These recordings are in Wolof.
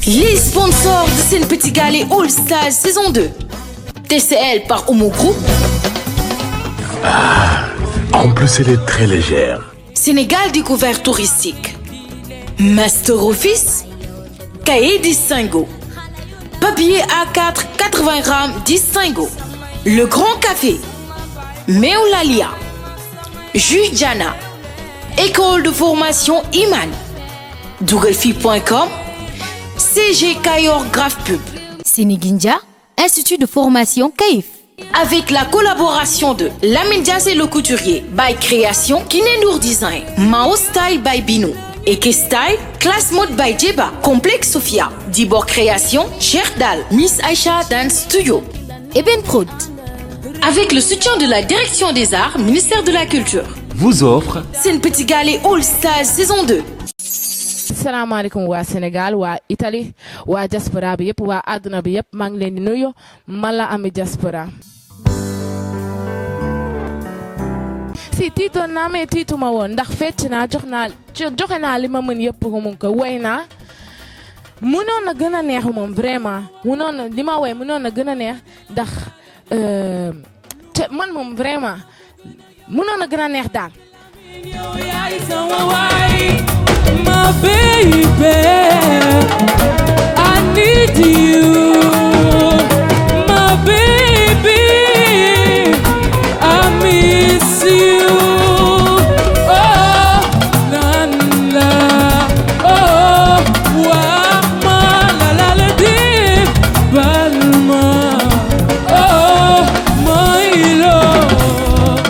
Les sponsors de Sen Petit Galley All Stars saison 2. TCL par Omo Group. En plus, elle est très légère. Sénégal Découverte Touristique. Master Office. Cahier Distingo. Papier A4 80 grammes Distingo. Le Grand Café. Meoulalia. Jus Jana. École de formation Iman. Dougelfi.com. CG Kayor Graph Pub. Sénégindia, Institut de formation CAIF. Avec la collaboration de Lamine Diaz le couturier by Création, Kinenour Design, Mao Style by Bino, Eke Style, Class Mode by Djeba, Complexe Sophia, Dibor Création, Cherdal, Miss Aisha Dance Studio. Eben Prod. Avec le soutien de la Direction des Arts, Ministère de la Culture. Vous offre Sen Petit Galley All Stars saison 2. salaamaaleykum waa Sénégal waa Italie waa diaspora bi yëpp waa àdduna bi yëpp maa ngi leen di nuyu man la Ami Diaspora. si tiitoon naa mais tiituma woon ndax fecc naa joxe naa li ma mën yëpp mu ko woy naa mënoon na gën a neex moom vraiment mënoon na li ma woy mënoon na gën a neex ndax te man moom vraiment mënoon na gën a neex daal. My baby, I need you. My baby, I miss you. Oh, la la, oh, wama la la la di, balma, oh, my love.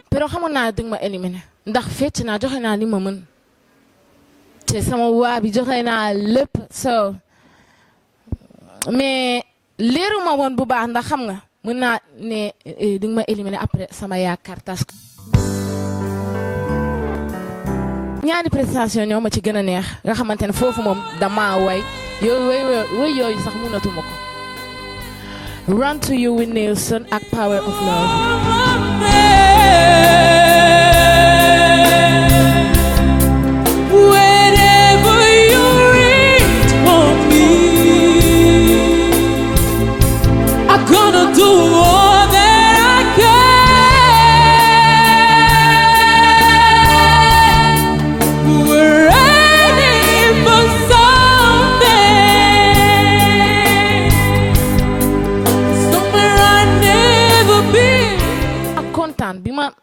Pero xamoon naa dëgg ma éliminé ndax fecc naa joxe naa li ma mën te sama waa bi joxe naa lépp so mais leeru ma woon bu baax ndax xam nga mën naa ne di nga ma éliminer après sama yaakaar tas ñaari prestation ñoo ma ci gën a neex nga xamante ne foofu moom dama way yooyu sax mënatuma ko Run to You with Nelson ak Power of Love.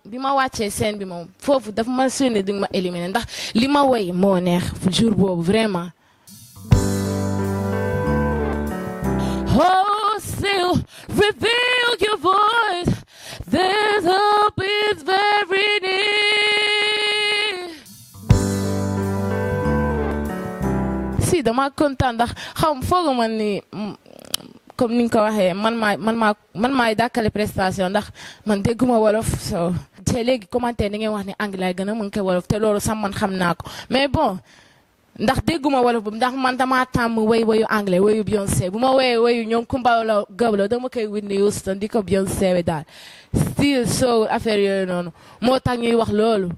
bi ma wàccee scène bi moom foofu dafa ma sonné di nga ma éliminer ndax li ma woy moo neex jour boobu vraiment. Oh, still reveal your voice. There's hope, it's very near. si dama kontaan ndax foogu man ni comme ni nga ko waxee man maay dàkkale prestation ndax man dégguma wolof so te léegi commentaire ni ngeen wax ni anglais gën a mën ko wolof te loolu sax man xam naa ko mais bon ndax dégguma wolof bu ndax man dama tàmm wayu anglais wayu Beyoncé bu ma wayu ñoom Kumba Gawlo dama koy Whitney Houston di ko Beyoncé we daal still so affaire yooyu noonu moo tax ñuy wax loolu.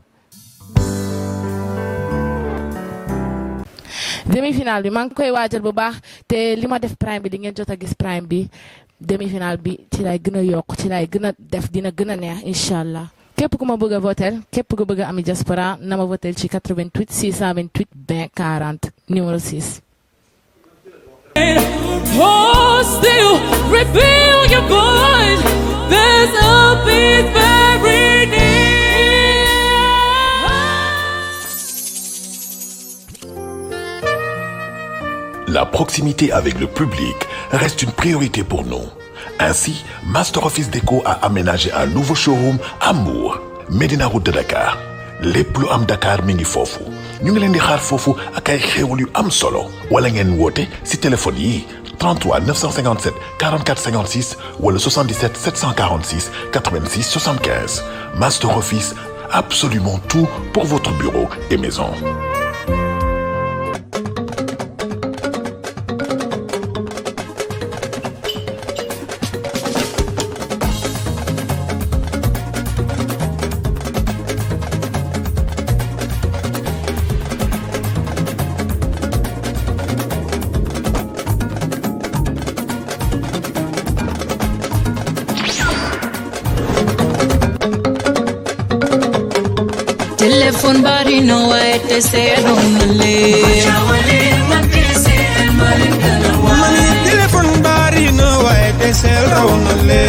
demi-finale bi maa ngi koy waajal bu baax te li ma def prime bi di ngeen jot a gis prime bi demi-finale bi ci lay gën a yokk ci lay gën a def dina gën a neex incha allah képp ku ma bëgg a voter képp ku bëgg a Ami Diaspora na ma voter ci 88 628 20 40 numéro 6. Oh, still reveal your voice. There's a peace very near. La proximité avec le public reste une priorité pour nous. Ainsi, Master Office Déco a aménagé un nouveau showroom à Mbour, Médina Route de Dakar. lépp lu am Dakar mi ngi foofu ñu ngi leen di xaar foofu ak ay xéewal yu am solo wala ngeen woote si téléphone yi 33 957 44 56 wala 77 746 86 75. Master Office, absolument tout pour votre bureau et maison. bari no way te seeronale mani téléphone bari no way te seeronale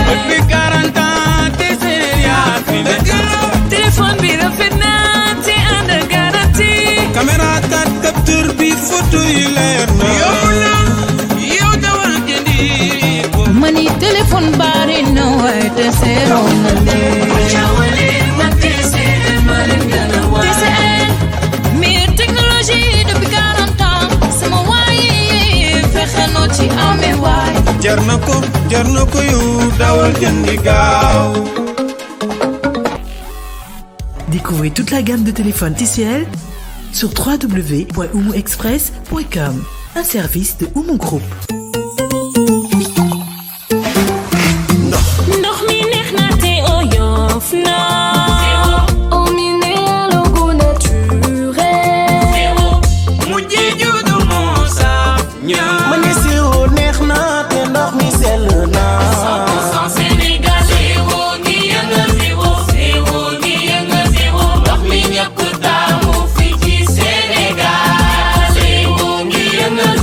depuis 40 ans te seeya fine téléphone bi rafet na te ànd ak garantie caméra kat capture bi photo yi leer na yow dawal jëndi mani téléphone bari no way te seeronale TCL meilleure technologie depuis 40 ans sama waay fexe noo ci amee waay jar na ko yow dawal jëndi gaaw. Découvrez toute la gamme de téléphones TCL sur www.oumoexpress.com, un service de Oumou Group. ndox mi neex na te oyof na eau minérale au goût naturel mu jeeju du moosa ñaa ma ne siro neex na te ndox mi sell na 100% Sénégal zéro ngi yëngal zéro ngi yëngal zéro ndox mi ñëpp taamu fi ci Sénégal zéro ngi yëngal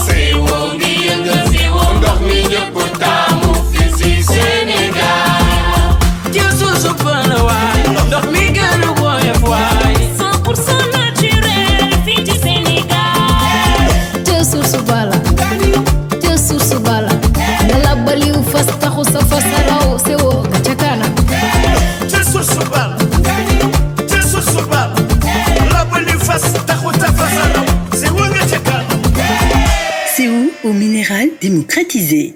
zéro ngi yëngal zéro ndox mi ñëpp taamu fi ci Sénégal jël su bala waay ndox mi gën a woyof waay 100% naturel fi ci Sénégal te source bala na la baliw fas taxu sa fasaraw sewo ga ca kanam jël su bala la bali fas taxu ta fasalaw c'est wonga ca kanam. C'est où au minéral démocratisé.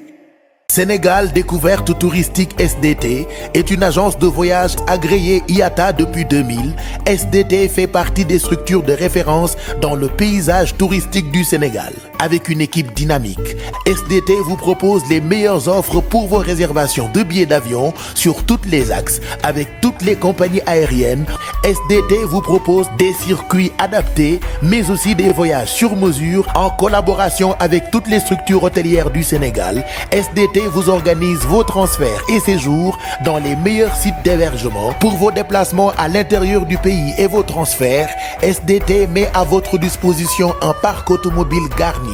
Sénégal Découverte Touristique SDT est une agence de voyage agréée IATA depuis 2000. SDT fait partie des structures de référence dans le paysage touristique du Sénégal. Avec une équipe dynamique, SDT vous propose les meilleures offres pour vos réservations de billets d'avion sur tous les axes. Avec toutes les compagnies aériennes, SDT vous propose des circuits adaptés, mais aussi des voyages sur mesure en collaboration avec toutes les structures hôtelières du Sénégal. SDT vous organise vos transferts et séjours dans les meilleurs sites d'hébergement. Pour vos déplacements à l'intérieur du pays et vos transferts, SDT met à votre disposition un parc automobile garni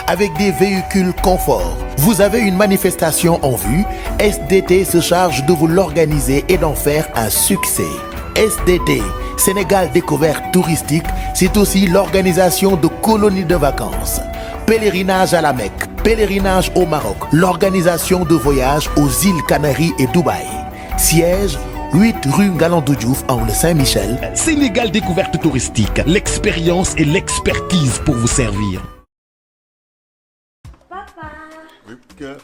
avec des véhicules confort. Vous avez une manifestation en vue, SDT se charge de vous l'organiser et d'en faire un succès. SDT, Sénégal Découverte Touristique, c'est aussi l'organisation de colonies de vacances, pèlerinage à la Mecque, pèlerinage au Maroc, l'organisation de voyages aux îles Canaries et Dubaï. Siège 8 rue Galandou Diouf, angle Saint-Michel. Sénégal Découverte Touristique, l'expérience et l'expertise pour vous servir. Papa, Oui, cœur.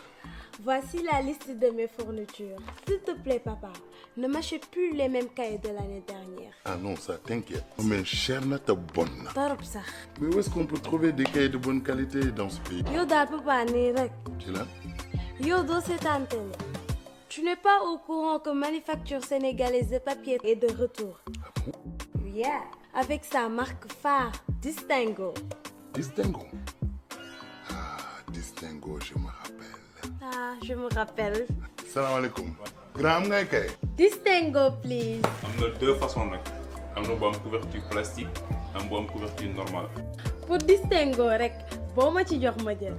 voici la liste de mes fournitures. S'il te plaît, papa, ne m'achète plus les mêmes cahiers de l'année dernière. Ah non, ça t'inquiète. Mais cher na ta bonne. Torop sax. Mais où est-ce qu'on peut trouver des cahiers de bonne qualité dans ce pays? Yo daal papa nii rek. Tu l'as? Yo doo seetaan télé. Tu n'es pas au courant que Manufacture Sénégalaise de Papier est de retour. Ah bon? Yeah, avec sa marque phare, Distingo. Distingo. Ah, Distingo, je me rappelle. Ah, je me rappelle. Salam alaikum. Grand am ngay kay. Distingo, please. am na deux façons nag am na bu am couverture plastique am bu am couverture normale. Pour Distingo rek, boo ma ci jox ma jël.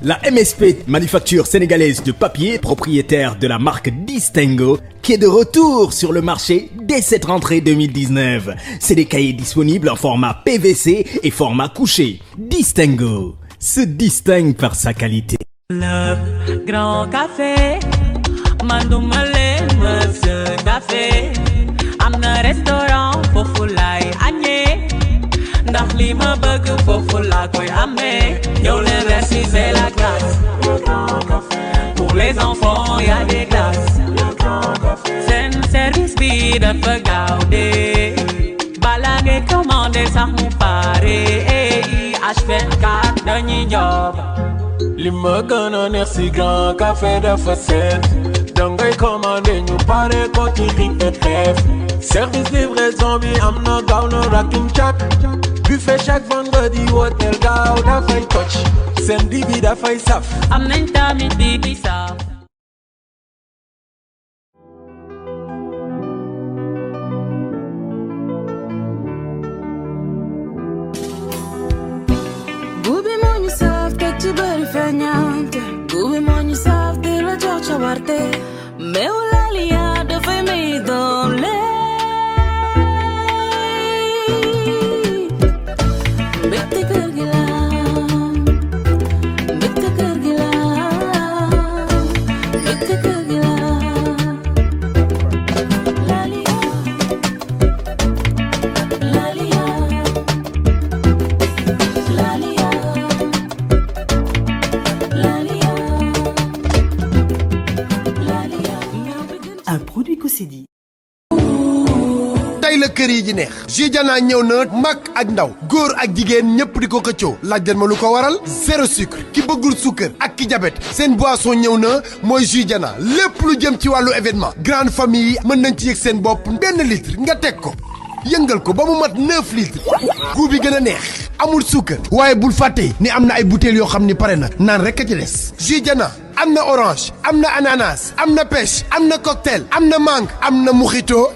La MSP, Manufacture Sénégalaise de Papier, propriétaire de la marque Distingo, qui est de retour sur le marché dès cette rentrée 2019. C'est des cahiers disponibles en format PVC et format couché. Distingo se distingue par sa qualité. Le grand café manduma leen monsieur café am na restaurant foofu laay añee ndax li ma bëgg foofu laa koy amee ñëw leen reçu c'est la classe pour les enfants y a des classes seen service bi dafa gaaw de bala ngay commandé sax mu pare H24 dañuy job li ma gën a neex si grand café dafa set dangay commandé ñu pare ko ci ring et trèfle service livraison bi am na gaaw na rakim chat buffet chaque vendredi hôtel gaaw dafay touch seen dibi dafay saf am nañ tamit di saf yi ji neex jus Jana ñëw na mag ak ndaw góor ak jigéen ñëpp di ko xëccoo laaj leen ma lu ko waral zéro sucre ki bëggul suukar ak ki diabète seen boisson ñëw na mooy jus Jana lépp lu jëm ci wàllu événement grande famille yi mën nañ ci yëg seen bopp benn litre nga teg ko yëngal ko ba mu mat 9 litres goût bi gën a neex amul suukar waaye bul fàtte ni am na ay bouteilles yoo xam ni pare na naan rek a ci des jus Jana am na orange am na ananas am na pêche am na cocktail am na mangue am na mojito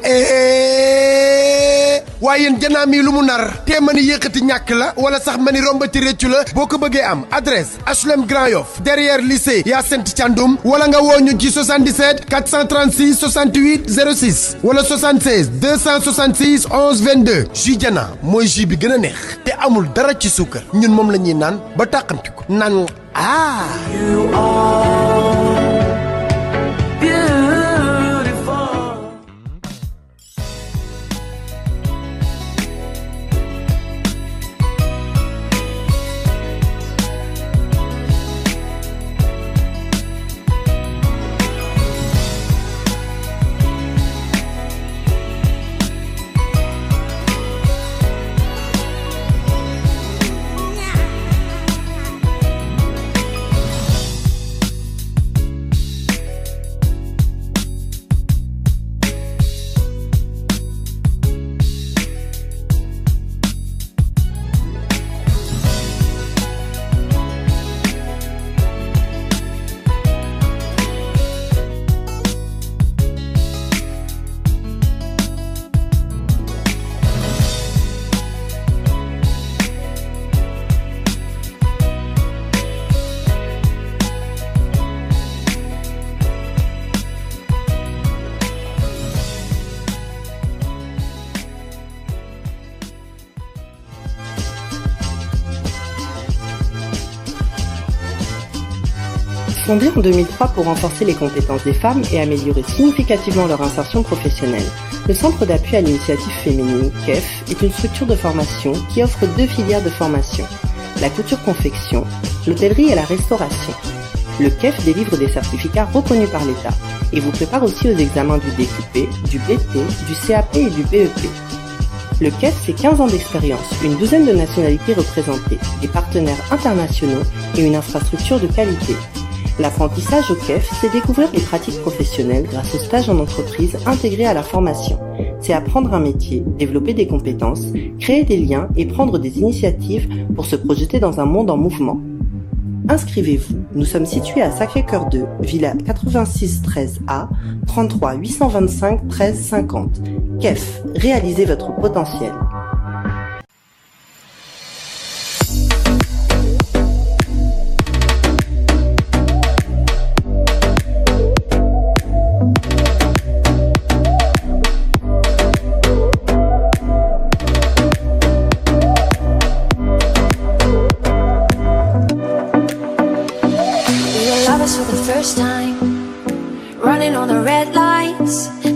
waaye yéen Jana mi lu mu nar te ma ni yëkkati ñàkk la wala sax ma ni rombati réccu la boo ko bëggee am adresse HLM Grand Yoff derrière lycée Hyacinthe Thiandoum wala nga woo ñu ci 77 436 68 06 wala 76 266 11 22 jus Jana mooy jus bi gën a neex te amul dara ci suukar ñun moom la ñuy naan ba tàqamti ko naan You are beautiful. Fondé en 2003 pour renforcer les compétences des femmes et améliorer significativement leur insertion professionnelle, le Centre d'appui à l'initiative féminine, KEF, est une structure de formation qui offre 2 filières de formation, la couture-confection, l'hôtellerie et la restauration. Le KEF délivre des certificats reconnus par l'État et vous prépare aussi aux examens du DQP, du BP, du CAP et du BEP. Le KEF, c'est 15 ans d'expérience, une douzaine de nationalités représentées, des partenaires internationaux et une infrastructure de qualité. L'apprentissage au KEF, c'est découvrir les pratiques professionnelles grâce aux stages en entreprise intégrés à la formation. C'est apprendre un métier, développer des compétences, créer des liens et prendre des initiatives pour se projeter dans un monde en mouvement. Inscrivez-vous. Nous sommes situés à Sacré-Cœur 2, Villa 86 13A, 33 825 13 50. KEF, réalisez votre potentiel.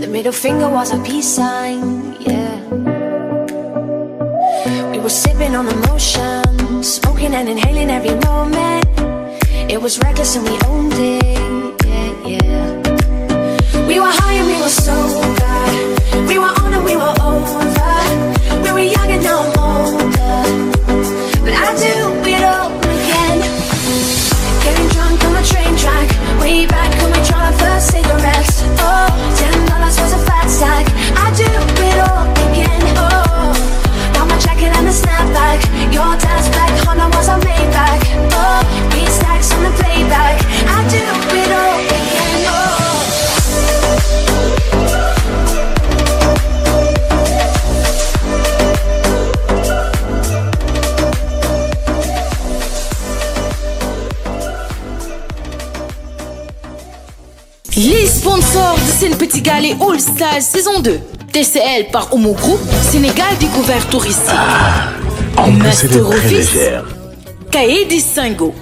Middle finger was a peace sign, yeah. We were sipping on emotion, smoking and inhaling every moment. It was reckless and we owned it, yeah, yeah. We were high and we were sober. We were on and we were over. We were young and now I'm older, but I do it all again. Getting drunk on the train track, way back when we tried our first cigarettes. Oh, $10 was a fat stack. I do it all again. Oh, now my jacket and the snapback. Your dad's black Honda was a Maybach. Oh, beat stacks on the playback. I do it all again. Oh. Les sponsors de Sen Petit Galet All Stars saison 2. TCL par Homo Group, Sénégal découvert touristique. Master Office, Cahier Distingo,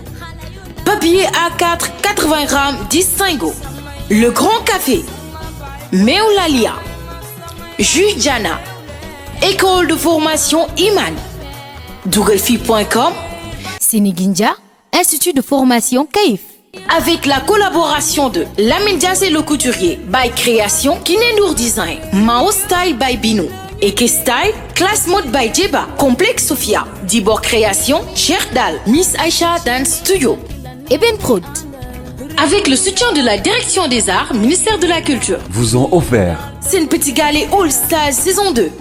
Papier A4 80 grammes Distingo, Le Grand Café, Meolalia, Jus Jana, École de formation Iman, Dougelfi.com, Sénéginja, Institut de formation Caïf. Avec la collaboration de Lamine Diaz et le couturier by Création, Kiné Nour Design, Mao Style by Bino Eke Style, Class Mode by Djeba, Complexe Sophia, Dibor Création, Cheikh Dal, Miss Aisha Dance Studio. Eben Prod. Avec le soutien de la Direction des Arts, Ministère de la Culture. Vous ont offert C'est une petite galée All Stars saison 2.